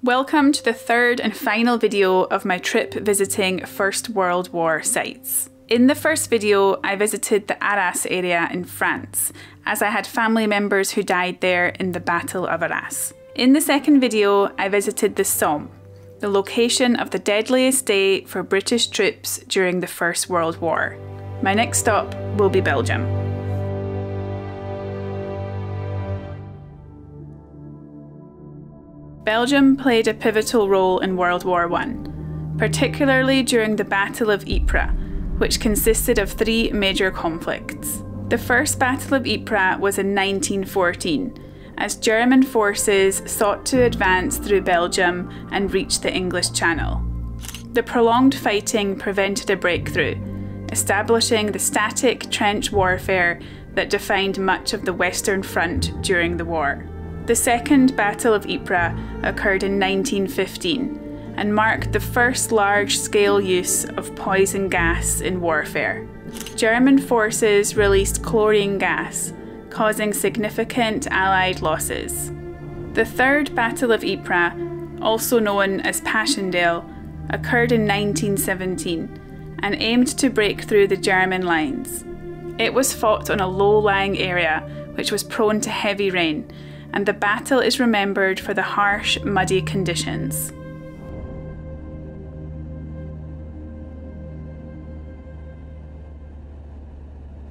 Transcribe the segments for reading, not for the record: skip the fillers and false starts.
Welcome to the third and final video of my trip visiting First World War sites. In the first video, I visited the Arras area in France, as I had family members who died there in the Battle of Arras. In the second video, I visited the Somme, the location of the deadliest day for British troops during the First World War. My next stop will be Belgium. Belgium played a pivotal role in World War I, particularly during the Battle of Ypres, which consisted of three major conflicts. The First Battle of Ypres was in 1914, as German forces sought to advance through Belgium and reach the English Channel. The prolonged fighting prevented a breakthrough, establishing the static trench warfare that defined much of the Western Front during the war. The Second Battle of Ypres occurred in 1915 and marked the first large-scale use of poison gas in warfare. German forces released chlorine gas, causing significant Allied losses. The Third Battle of Ypres, also known as Passchendaele, occurred in 1917 and aimed to break through the German lines. It was fought on a low-lying area which was prone to heavy rain, and the battle is remembered for the harsh, muddy conditions.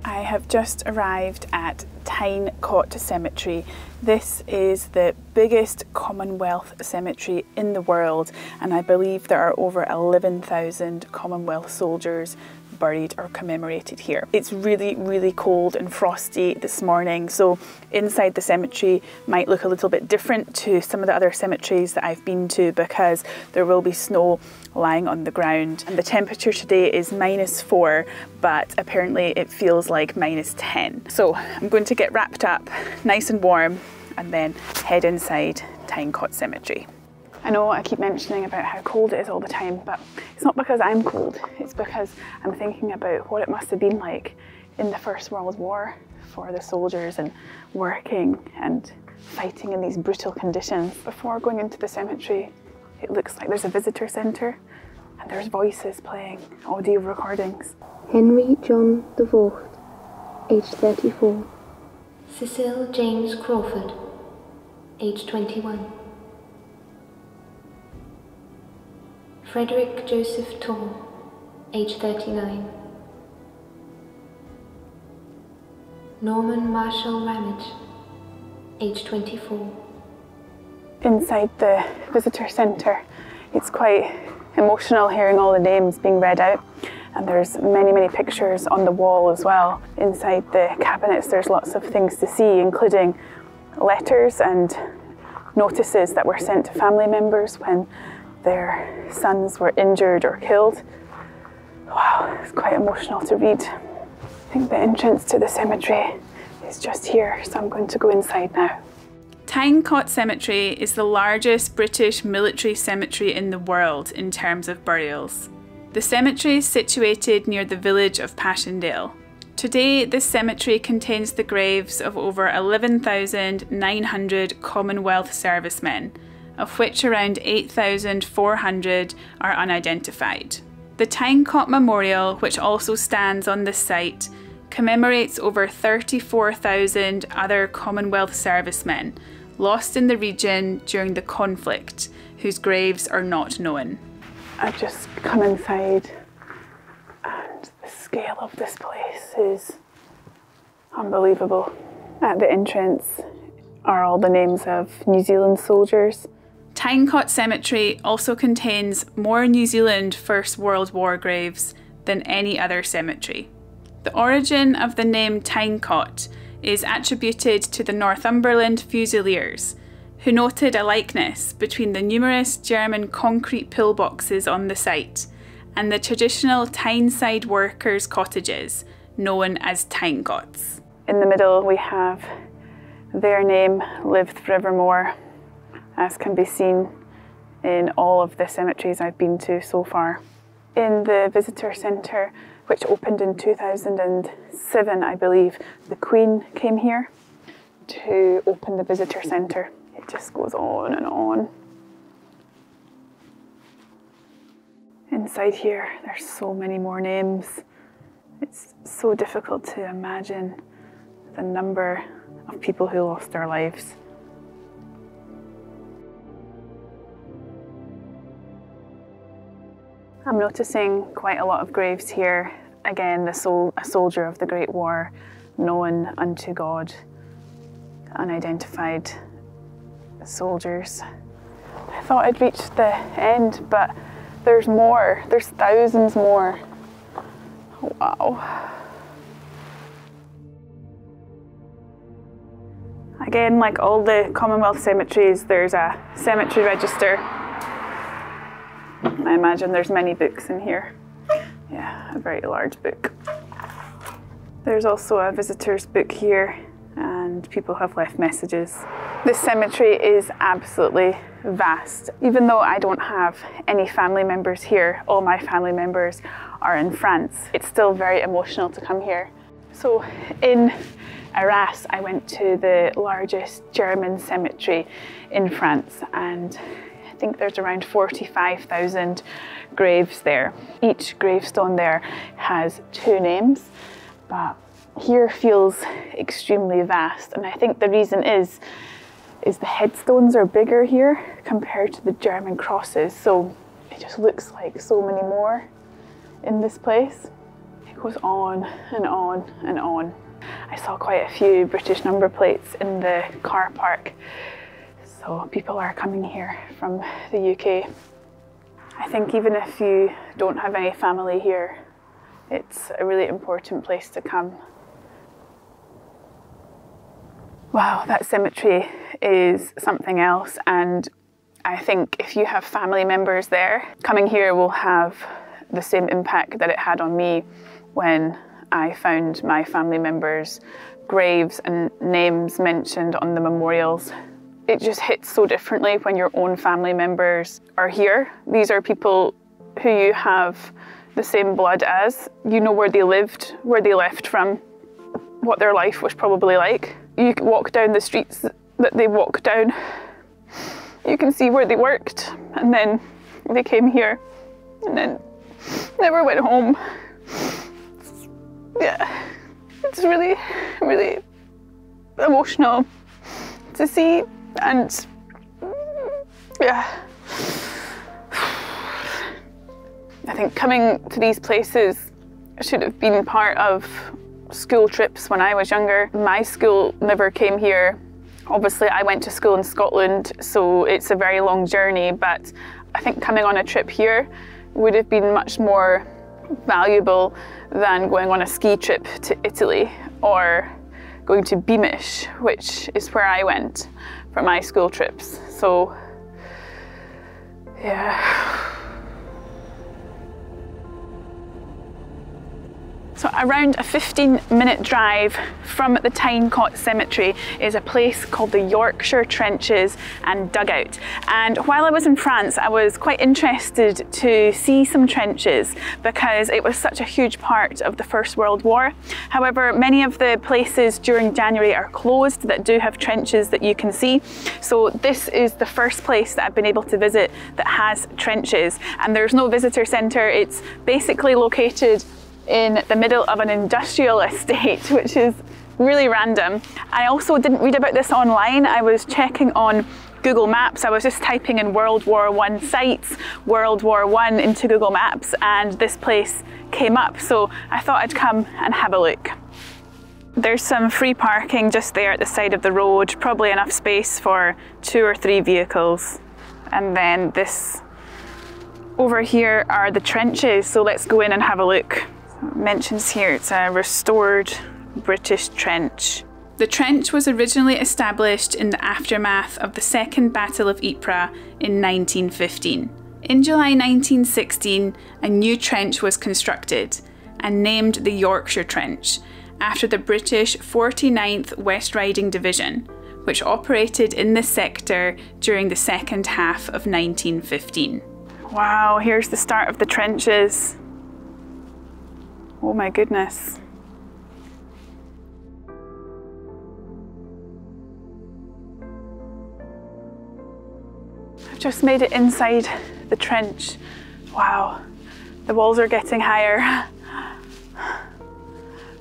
I have just arrived at Tyne Cot Cemetery. This is the biggest Commonwealth cemetery in the world, and I believe there are over 11,000 Commonwealth soldiers buried or commemorated here. It's really, really cold and frosty this morning, so inside the cemetery might look a little bit different to some of the other cemeteries that I've been to, because there will be snow lying on the ground. And the temperature today is -4, but apparently it feels like -10. So I'm going to get wrapped up nice and warm and then head inside Tyne Cot Cemetery. I know I keep mentioning about how cold it is all the time, but it's not because I'm cold, it's because I'm thinking about what it must have been like in the First World War for the soldiers and working and fighting in these brutal conditions. Before going into the cemetery, it looks like there's a visitor centre and there's voices playing, audio recordings. Henry John the Fourth, age 34. Cecil James Crawford, age 21. Frederick Joseph Torr, age 39. Norman Marshall Ramage, age 24. Inside the visitor centre, it's quite emotional hearing all the names being read out, and there's many pictures on the wall as well. Inside the cabinets there's lots of things to see, including letters and notices that were sent to family members when their sons were injured or killed. Wow, it's quite emotional to read. I think the entrance to the cemetery is just here, so I'm going to go inside now. Tyne Cot Cemetery is the largest British military cemetery in the world in terms of burials. The cemetery is situated near the village of Passchendaele. Today, this cemetery contains the graves of over 11,900 Commonwealth servicemen, of which around 8,400 are unidentified. The Tyne Cot Memorial, which also stands on this site, commemorates over 34,000 other Commonwealth servicemen lost in the region during the conflict, whose graves are not known. I've just come inside and the scale of this place is unbelievable. At the entrance are all the names of New Zealand soldiers. Tyne Cot Cemetery also contains more New Zealand First World War graves than any other cemetery. The origin of the name Tyne Cot is attributed to the Northumberland Fusiliers, who noted a likeness between the numerous German concrete pillboxes on the site and the traditional Tyneside workers' cottages, known as Tyne Cots. In the middle we have "Their name lived forevermore," as can be seen in all of the cemeteries I've been to so far. In the visitor centre, which opened in 2007, I believe, the Queen came here to open the visitor centre. It just goes on and on. inside here, there's so many more names. It's so difficult to imagine the number of people who lost their lives. I'm noticing quite a lot of graves here. Again, a soldier of the Great War, known unto God, unidentified soldiers. I thought I'd reached the end, but there's more. There's thousands more. Wow. Again, like all the Commonwealth cemeteries, there's a cemetery register. I imagine there's many books in here. Yeah, a very large book. There's also a visitor's book here, and people have left messages. This cemetery is absolutely vast. Even though I don't have any family members here, all my family members are in France, it's still very emotional to come here. So in Ypres, I went to the largest German cemetery in France, and I think there's around 45,000 graves there. Each gravestone there has 2 names, but here feels extremely vast, and I think the reason is the headstones are bigger here compared to the German crosses, so it just looks like so many more in this place. It goes on and on and on. I saw quite a few British number plates in the car park, so people are coming here from the UK. I think even if you don't have any family here, it's a really important place to come. Wow, that cemetery is something else, and I think if you have family members there, coming here will have the same impact that it had on me when I found my family members' graves and names mentioned on the memorials. It just hits so differently when your own family members are here. These are people who you have the same blood as. You know where they lived, where they left from, what their life was probably like. You can walk down the streets that they walked down. You can see where they worked, and then they came here and then never went home. Yeah, it's really, really emotional to see, and yeah. I think coming to these places should have been part of school trips when I was younger. My school never came here. Obviously I went to school in Scotland, so it's a very long journey, but I think coming on a trip here would have been much more valuable than going on a ski trip to Italy or going to Beamish, which is where I went for my school trips. So yeah. So around a 15-minute drive from the Tyne Cot Cemetery is a place called the Yorkshire Trenches and Dugout. And while I was in France, I was quite interested to see some trenches because it was such a huge part of the First World War. However, many of the places during January are closed that do have trenches that you can see. So this is the first place that I've been able to visit that has trenches, and there's no visitor centre. It's basically located in the middle of an industrial estate, which is really random. I also didn't read about this online. I was checking on Google Maps. I was just typing in World War I sites, World War I into Google Maps, and this place came up. So I thought I'd come and have a look. There's some free parking just there at the side of the road, probably enough space for 2 or 3 vehicles. And then this over here are the trenches, so let's go in and have a look. It mentions here it's a restored British trench. The trench was originally established in the aftermath of the Second Battle of Ypres in 1915. In July 1916, a new trench was constructed and named the Yorkshire Trench after the British 49th West Riding Division, which operated in this sector during the second half of 1915. Wow, here's the start of the trenches. Oh my goodness. I've just made it inside the trench. Wow. The walls are getting higher.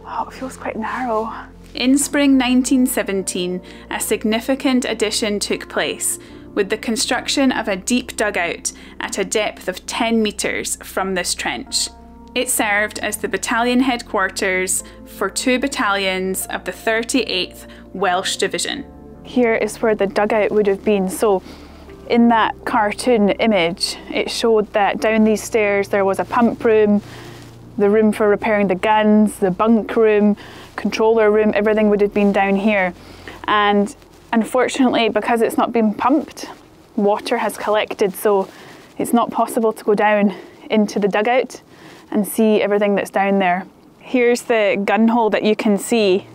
Oh, it feels quite narrow. In spring 1917, a significant addition took place with the construction of a deep dugout at a depth of 10 metres from this trench. It served as the battalion headquarters for 2 battalions of the 38th Welsh Division. Here is where the dugout would have been. So in that cartoon image, it showed that down these stairs there was a pump room, the room for repairing the guns, the bunk room, controller room, everything would have been down here. And unfortunately, because it's not been pumped, water has collected, so it's not possible to go down into the dugout and see everything that's down there. Here's the gun hole that you can see,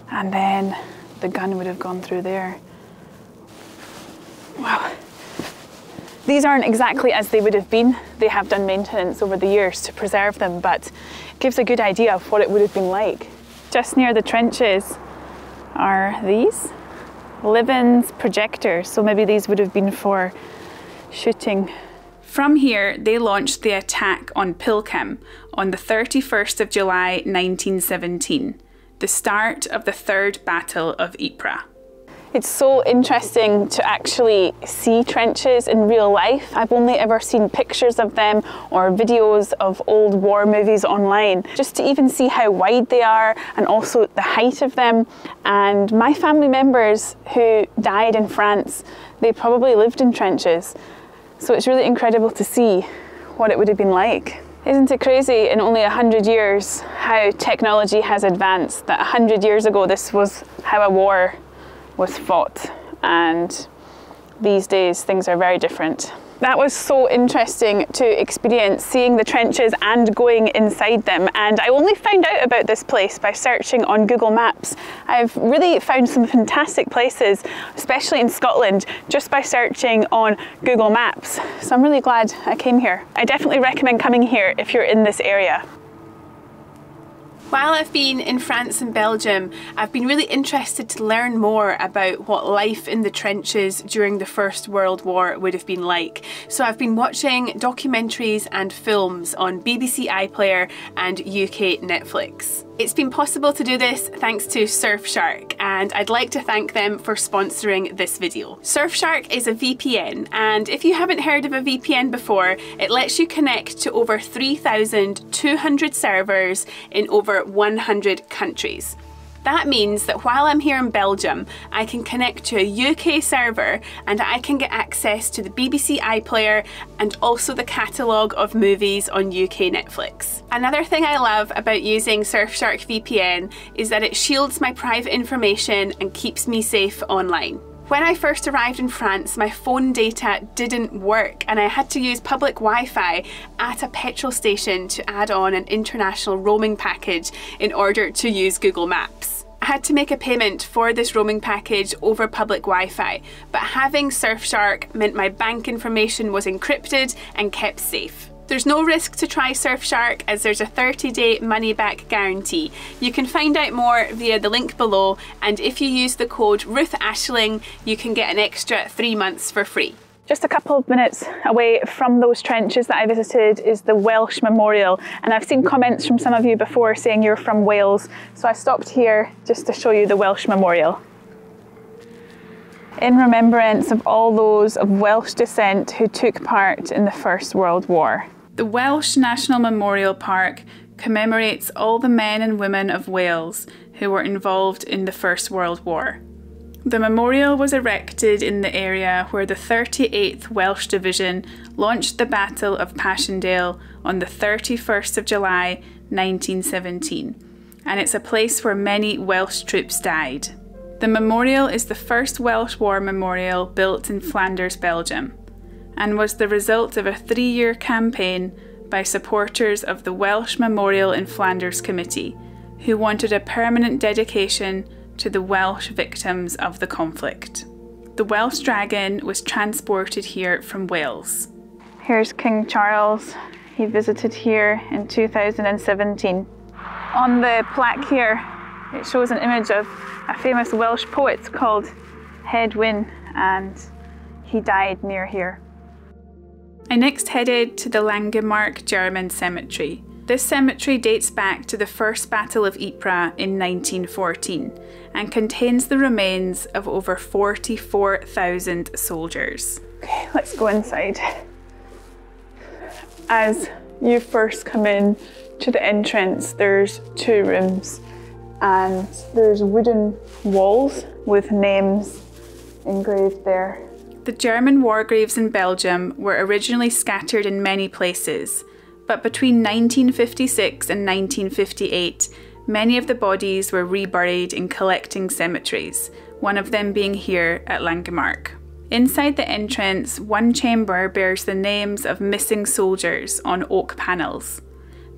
and then the gun would have gone through there. Wow. These aren't exactly as they would have been. They have done maintenance over the years to preserve them, but it gives a good idea of what it would have been like. Just near the trenches are these Livens projectors, so maybe these would have been for shooting. From here, they launched the attack on Pilkem on the 31st of July 1917, the start of the Third Battle of Ypres. It's so interesting to actually see trenches in real life. I've only ever seen pictures of them or videos of old war movies online. Just to even see how wide they are and also the height of them. And my family members who died in France, they probably lived in trenches. So it's really incredible to see what it would have been like. Isn't it crazy in only 100 years how technology has advanced? That 100 years ago this was how a war was fought, and these days things are very different. That was so interesting to experience, seeing the trenches and going inside them. And I only found out about this place by searching on Google Maps. I've really found some fantastic places, especially in Scotland, just by searching on Google Maps. So I'm really glad I came here. I definitely recommend coming here if you're in this area. While I've been in France and Belgium, I've been really interested to learn more about what life in the trenches during the First World War would have been like. So I've been watching documentaries and films on BBC iPlayer and UK Netflix. It's been possible to do this thanks to Surfshark, and I'd like to thank them for sponsoring this video. Surfshark is a VPN, and if you haven't heard of a VPN before, it lets you connect to over 3,200 servers in over 100 countries. That means that while I'm here in Belgium, I can connect to a UK server and I can get access to the BBC iPlayer and also the catalogue of movies on UK Netflix. Another thing I love about using Surfshark VPN is that it shields my private information and keeps me safe online. When I first arrived in France, my phone data didn't work and I had to use public Wi-Fi at a petrol station to add on an international roaming package in order to use Google Maps. I had to make a payment for this roaming package over public Wi-Fi, but having Surfshark meant my bank information was encrypted and kept safe. There's no risk to try Surfshark as there's a 30-day money-back guarantee. You can find out more via the link below, and if you use the code RuthAshling, you can get an extra 3 months for free. Just a couple of minutes away from those trenches that I visited is the Welsh Memorial, and I've seen comments from some of you before saying you're from Wales, so I stopped here just to show you the Welsh Memorial. In remembrance of all those of Welsh descent who took part in the First World War. The Welsh National Memorial Park commemorates all the men and women of Wales who were involved in the First World War. The memorial was erected in the area where the 38th Welsh Division launched the Battle of Passchendaele on the 31st of July 1917, and it's a place where many Welsh troops died. The memorial is the first Welsh War memorial built in Flanders, Belgium, and was the result of a 3-year campaign by supporters of the Welsh Memorial in Flanders Committee, who wanted a permanent dedication to the Welsh victims of the conflict. The Welsh dragon was transported here from Wales. Here's King Charles. He visited here in 2017. On the plaque here, it shows an image of a famous Welsh poet called Hedwyn, and he died near here. I next headed to the Langemark German Cemetery. This cemetery dates back to the First Battle of Ypres in 1914 and contains the remains of over 44,000 soldiers. Okay, let's go inside. As you first come in to the entrance, there's two rooms and there's wooden walls with names engraved there. The German war graves in Belgium were originally scattered in many places, but between 1956 and 1958, many of the bodies were reburied in collecting cemeteries, one of them being here at Langemark. Inside the entrance, one chamber bears the names of missing soldiers on oak panels.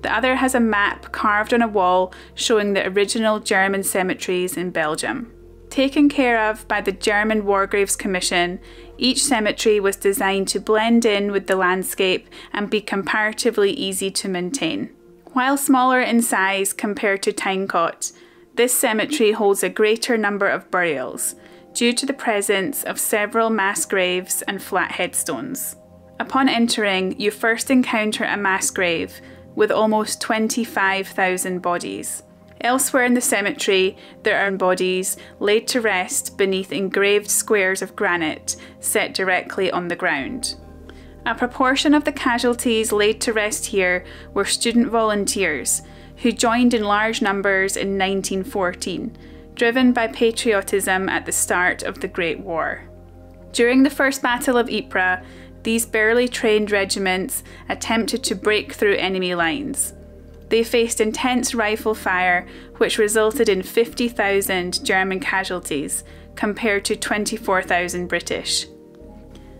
The other has a map carved on a wall showing the original German cemeteries in Belgium. Taken care of by the German War Graves Commission, each cemetery was designed to blend in with the landscape and be comparatively easy to maintain. While smaller in size compared to Tyne Cot, this cemetery holds a greater number of burials, due to the presence of several mass graves and flat headstones. Upon entering, you first encounter a mass grave with almost 25,000 bodies. Elsewhere in the cemetery, there are bodies laid to rest beneath engraved squares of granite set directly on the ground. A proportion of the casualties laid to rest here were student volunteers who joined in large numbers in 1914, driven by patriotism at the start of the Great War. During the First Battle of Ypres, these barely trained regiments attempted to break through enemy lines. They faced intense rifle fire, which resulted in 50,000 German casualties, compared to 24,000 British.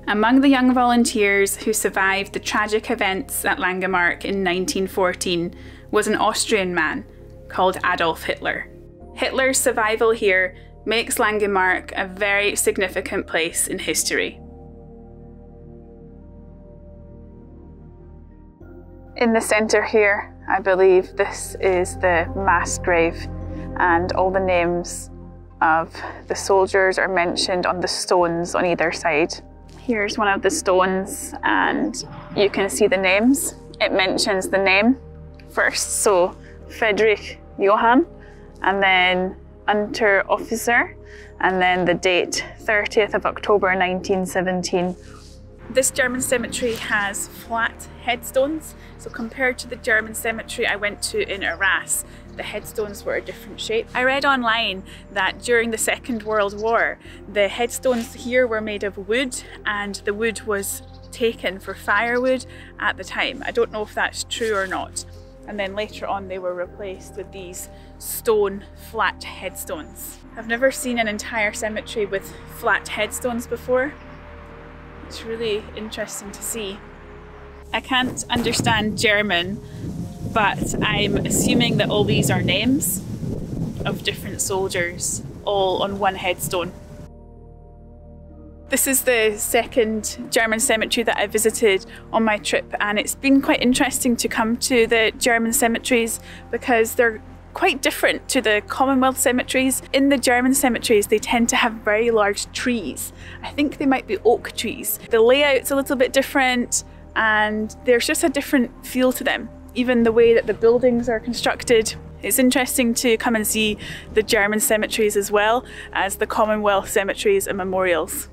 Among the young volunteers who survived the tragic events at Langemark in 1914 was an Austrian man called Adolf Hitler. Hitler's survival here makes Langemark a very significant place in history. In the centre here, I believe this is the mass grave, and all the names of the soldiers are mentioned on the stones on either side. Here's one of the stones and you can see the names. It mentions the name first, so Friedrich Johann, and then Unteroffizier, and then the date 30th of October 1917. This German cemetery has flat headstones, so compared to the German cemetery I went to in Ypres, the headstones were a different shape. I read online that during the Second World War, the headstones here were made of wood and the wood was taken for firewood at the time. I don't know if that's true or not. And then later on they were replaced with these stone flat headstones. I've never seen an entire cemetery with flat headstones before. It's really interesting to see. I can't understand German, but I'm assuming that all these are names of different soldiers, all on one headstone. This is the second German cemetery that I visited on my trip, and it's been quite interesting to come to the German cemeteries because they're quite different to the Commonwealth cemeteries. In the German cemeteries, they tend to have very large trees. I think they might be oak trees. The layout's a little bit different and there's just a different feel to them. Even the way that the buildings are constructed. It's interesting to come and see the German cemeteries as well as the Commonwealth cemeteries and memorials.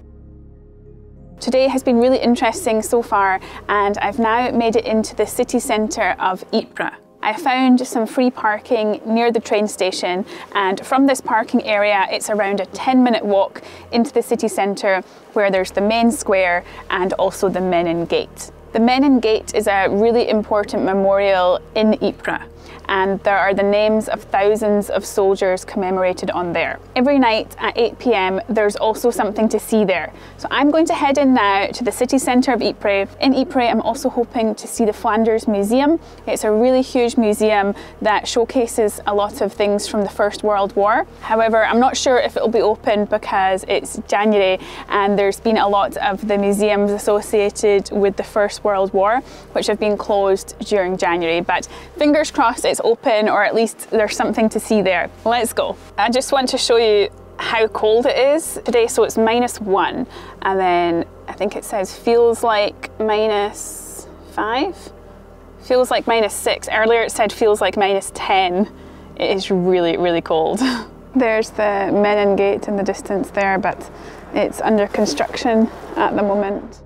Today has been really interesting so far, and I've now made it into the city centre of Ypres. I found some free parking near the train station, and from this parking area it's around a 10-minute walk into the city centre where there's the main square and also the Menin Gate. The Menin Gate is a really important memorial in Ypres, and there are the names of thousands of soldiers commemorated on there. Every night at 8 p.m. there's also something to see there. So I'm going to head in now to the city centre of Ypres. In Ypres I'm also hoping to see the Flanders Museum. It's a really huge museum that showcases a lot of things from the First World War. However, I'm not sure if it'll be open because it's January and there's been a lot of the museums associated with the First World War which have been closed during January, but fingers crossed it's open, or at least there's something to see there. Let's go. I just want to show you how cold it is today. So it's -1, and then I think it says feels like -5. Feels like -6. Earlier it said feels like -10. It is really, really cold. There's the Menin Gate in the distance there, but it's under construction at the moment.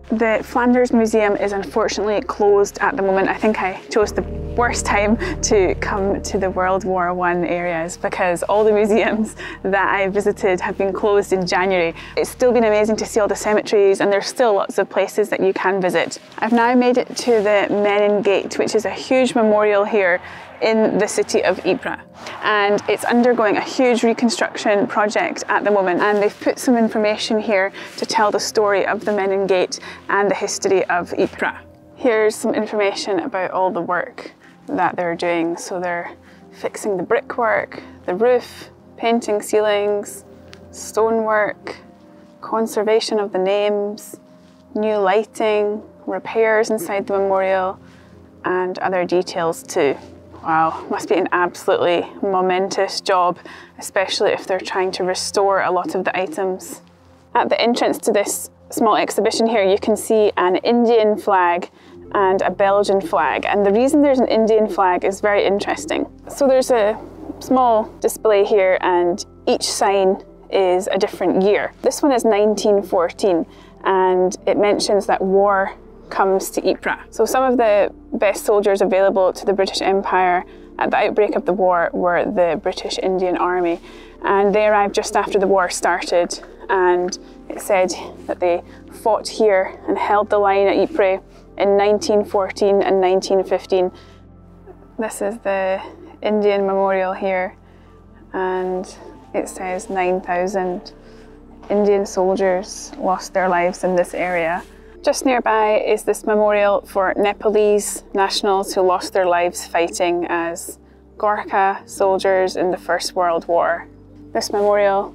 The Flanders Museum is unfortunately closed at the moment. I think I chose the worst time to come to the World War I areas because all the museums that I visited have been closed in January. It's still been amazing to see all the cemeteries, and there's still lots of places that you can visit. I've now made it to the Menin Gate, which is a huge memorial here in the city of Ypres, and it's undergoing a huge reconstruction project at the moment, and they've put some information here to tell the story of the Menin Gate and the history of Ypres. Here's some information about all the work that they're doing. So they're fixing the brickwork, the roof, painting ceilings, stonework, conservation of the names, new lighting, repairs inside the memorial, and other details too. Wow, must be an absolutely momentous job, especially if they're trying to restore a lot of the items. At the entrance to this small exhibition here, you can see an Indian flag and a Belgian flag. And the reason there's an Indian flag is very interesting. So there's a small display here, and each sign is a different year. This one is 1914, and it mentions that war comes to Ypres. So some of the best soldiers available to the British Empire at the outbreak of the war were the British Indian Army, and they arrived just after the war started, and it said that they fought here and held the line at Ypres in 1914 and 1915. This is the Indian memorial here, and it says 9,000 Indian soldiers lost their lives in this area. Just nearby is this memorial for Nepalese nationals who lost their lives fighting as Gorkha soldiers in the First World War. This memorial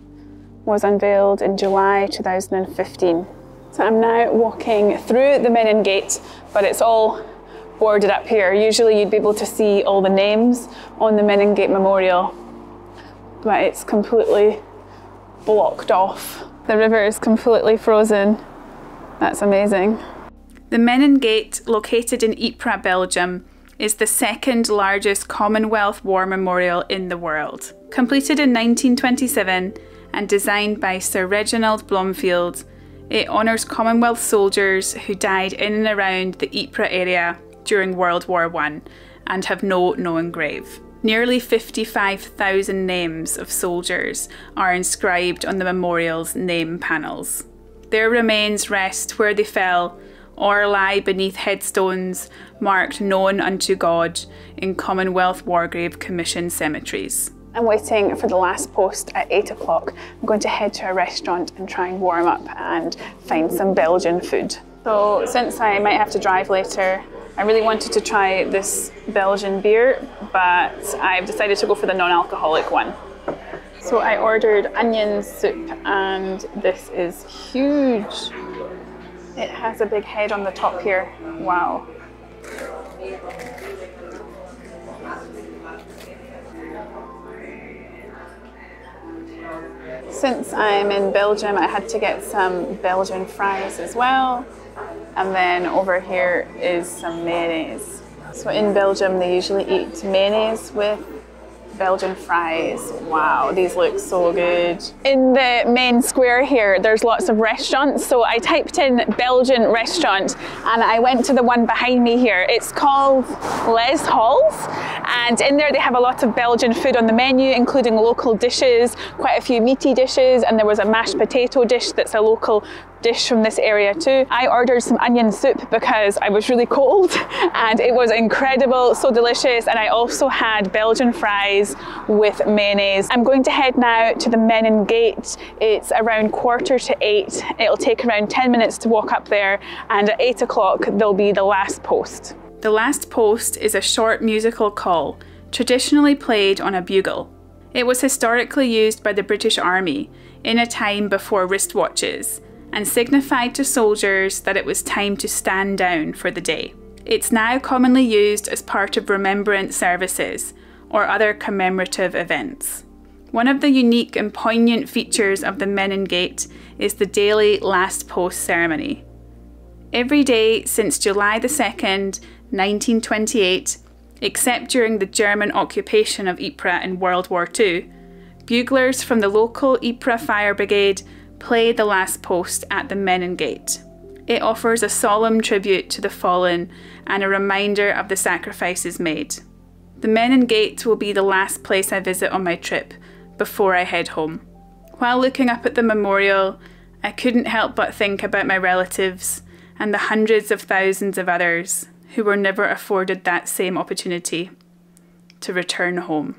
was unveiled in July 2015. So I'm now walking through the Menin Gate, but it's all boarded up here. Usually you'd be able to see all the names on the Menin Gate memorial, but it's completely blocked off. The river is completely frozen. That's amazing. The Menin Gate, located in Ypres, Belgium, is the second largest Commonwealth War memorial in the world. Completed in 1927 and designed by Sir Reginald Blomfield, it honours Commonwealth soldiers who died in and around the Ypres area during World War I and have no known grave. Nearly 55,000 names of soldiers are inscribed on the memorial's name panels. Their remains rest where they fell or lie beneath headstones marked known unto God in Commonwealth War Graves Commission cemeteries. I'm waiting for the last post at 8 o'clock. I'm going to head to a restaurant and try and warm up and find some Belgian food. So since I might have to drive later, I really wanted to try this Belgian beer, but I've decided to go for the non-alcoholic one. So I ordered onion soup, and this is huge. It has a big head on the top here. Wow. Since I'm in Belgium, I had to get some Belgian fries as well. And then over here is some mayonnaise. So in Belgium, they usually eat mayonnaise with Belgian fries. Wow, these look so good. In the main square here, there's lots of restaurants. So I typed in Belgian restaurant and I went to the one behind me here. It's called Les Halls, and in there they have a lot of Belgian food on the menu, including local dishes, quite a few meaty dishes, and there was a mashed potato dish that's a local dish from this area too. I ordered some onion soup because I was really cold and it was incredible, so delicious, and I also had Belgian fries with mayonnaise. I'm going to head now to the Menin Gate. It's around 7:45. It'll take around 10 minutes to walk up there, and at 8 o'clock there'll be the last post. The last post is a short musical call, traditionally played on a bugle. It was historically used by the British Army in a time before wristwatches, and signified to soldiers that it was time to stand down for the day. It's now commonly used as part of remembrance services or other commemorative events. One of the unique and poignant features of the Menin Gate is the daily last post ceremony. Every day since July 2nd, 1928, except during the German occupation of Ypres in World War II, buglers from the local Ypres Fire Brigade play the last post at the Menin Gate. It offers a solemn tribute to the fallen and a reminder of the sacrifices made. The Menin Gate will be the last place I visit on my trip before I head home. While looking up at the memorial, I couldn't help but think about my relatives and the hundreds of thousands of others who were never afforded that same opportunity to return home.